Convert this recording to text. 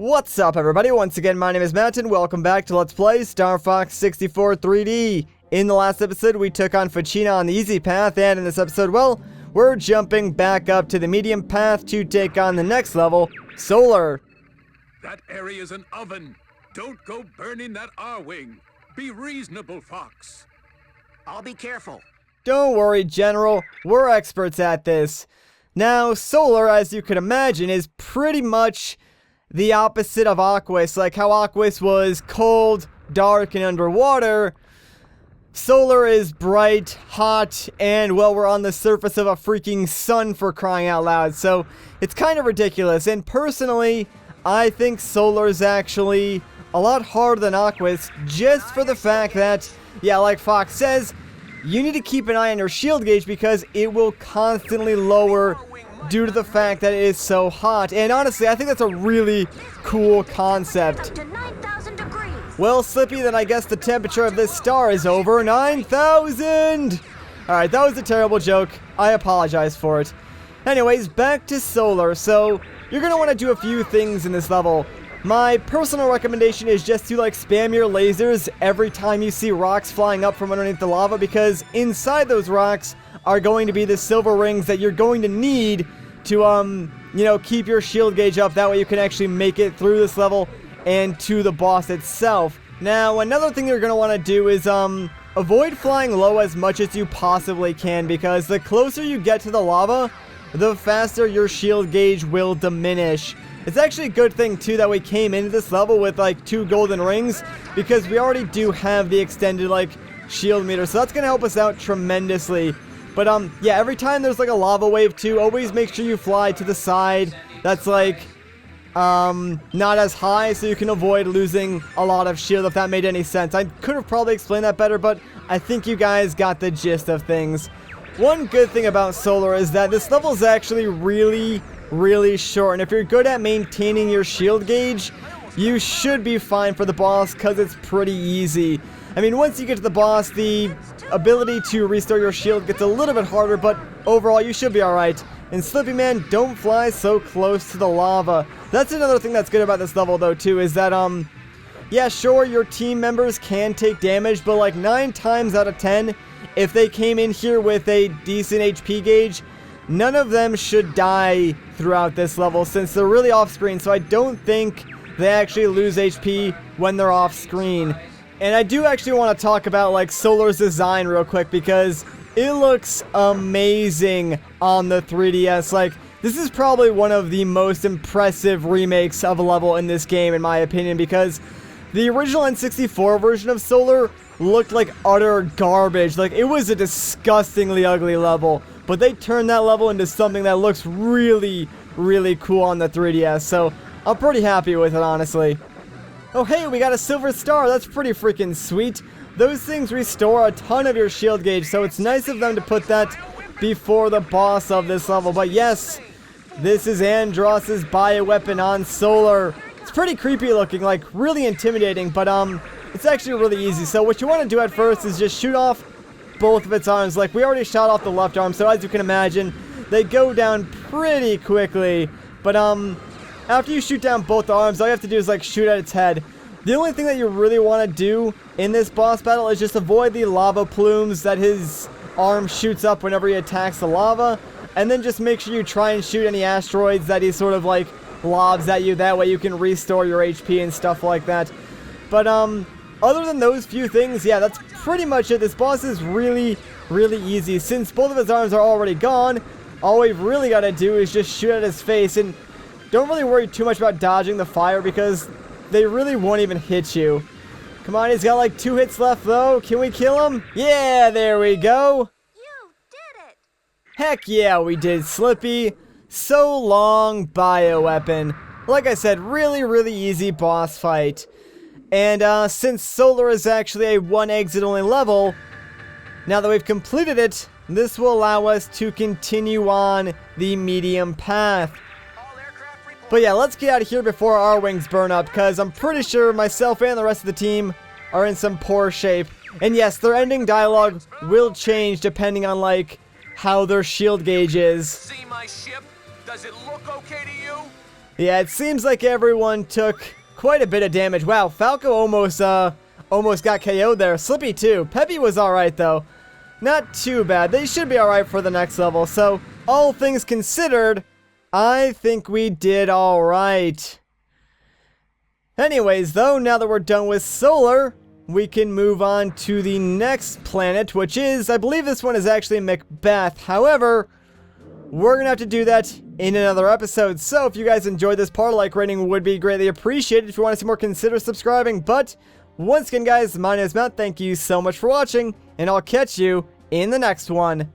What's up, everybody? Once again, my name is Matt, and welcome back to Let's Play Star Fox 64 3D. In the last episode, we took on Fachina on the easy path, and in this episode, well, we're jumping back up to the medium path to take on the next level, Solar. That area's an oven. Don't go burning that R-Wing. Be reasonable, Fox. I'll be careful. Don't worry, General. We're experts at this. Now, Solar, as you can imagine, is pretty much the opposite of Aquis. Like how Aquis was cold, dark, and underwater, Solar is bright, hot, and, well, we're on the surface of a freaking sun, for crying out loud. So, it's kind of ridiculous. And personally, I think Solar is actually a lot harder than Aquis, just for the fact that, yeah, like Fox says, you need to keep an eye on your shield gauge because it will constantly lower due to the fact that it is so hot. And honestly, I think that's a really cool concept. Well, Slippy, then I guess the temperature of this star is over 9,000! Alright, that was a terrible joke. I apologize for it. Anyways, back to Solar. So, you're gonna want to do a few things in this level. My personal recommendation is just to, like, spam your lasers every time you see rocks flying up from underneath the lava, because inside those rocks are going to be the silver rings that you're going to need to, you know, keep your shield gauge up. That way you can actually make it through this level and to the boss itself. Now, another thing you're going to want to do is, avoid flying low as much as you possibly can, because the closer you get to the lava, the faster your shield gauge will diminish. It's actually a good thing, too, that we came into this level with, like, 2 golden rings, because we already do have the extended, like, shield meter, so that's going to help us out tremendously. But, yeah, every time there's, like, a lava wave, too, always make sure you fly to the side that's, like, not as high, so you can avoid losing a lot of shield, if that made any sense. I could have probably explained that better, but I think you guys got the gist of things. One good thing about Solar is that this level is actually really short, and if you're good at maintaining your shield gauge, you should be fine for the boss, because it's pretty easy. I mean, once you get to the boss, the ability to restore your shield gets a little bit harder, but overall, you should be alright. And Slippy Man, don't fly so close to the lava. That's another thing that's good about this level, though, too, is that, yeah, sure, your team members can take damage, but, like, 9 times out of 10, if they came in here with a decent HP gauge, none of them should die throughout this level, since they're really off-screen, so I don't think they actually lose HP when they're off-screen. And I do actually want to talk about, like, Solar's design real quick, because it looks amazing on the 3DS. Like, this is probably one of the most impressive remakes of a level in this game, in my opinion, because the original N64 version of Solar looked like utter garbage. Like, it was a disgustingly ugly level, but they turned that level into something that looks really cool on the 3DS, so I'm pretty happy with it, honestly. Oh hey, we got a silver star. That's pretty freaking sweet. Those things restore a ton of your shield gauge, so it's nice of them to put that before the boss of this level. But yes, this is Andross's bioweapon on Solar. It's pretty creepy looking, like really intimidating, but it's actually really easy. So what you want to do at first is just shoot off both of its arms. Like, we already shot off the left arm, so as you can imagine, they go down pretty quickly. But after you shoot down both arms, all you have to do is, like, shoot at its head. The only thing that you really want to do in this boss battle is just avoid the lava plumes that his arm shoots up whenever he attacks the lava, and then just make sure you try and shoot any asteroids that he sort of, like, lobs at you. That way you can restore your HP and stuff like that. But other than those few things, yeah, that's pretty much it. This boss is really easy. Since both of his arms are already gone, all we've really got to do is just shoot at his face, and don't really worry too much about dodging the fire, because they really won't even hit you. Come on, he's got like 2 hits left, though. Can we kill him? Yeah, there we go. You did it. Heck yeah, we did, Slippy. So long, bioweapon. Like I said, really easy boss fight. And since Solar is actually a 1 exit only level, now that we've completed it, this will allow us to continue on the medium path. But yeah, let's get out of here before our wings burn up, because I'm pretty sure myself and the rest of the team are in some poor shape. And yes, their ending dialogue will change depending on, like, how their shield gauge is. See my ship? Does it look okay to you? Yeah, it seems like everyone took quite a bit of damage. Wow, Falco almost got KO'd there. Slippy too. Peppy was alright though. Not too bad. They should be alright for the next level. So, all things considered, I think we did alright. Anyways though, now that we're done with Solar, we can move on to the next planet, which is, I believe this one is actually Macbeth. However, we're going to have to do that in another episode. So if you guys enjoyed this part, a like rating would be greatly appreciated. If you want to see more, consider subscribing. But once again, guys, my name is Matt. Thank you so much for watching, and I'll catch you in the next one.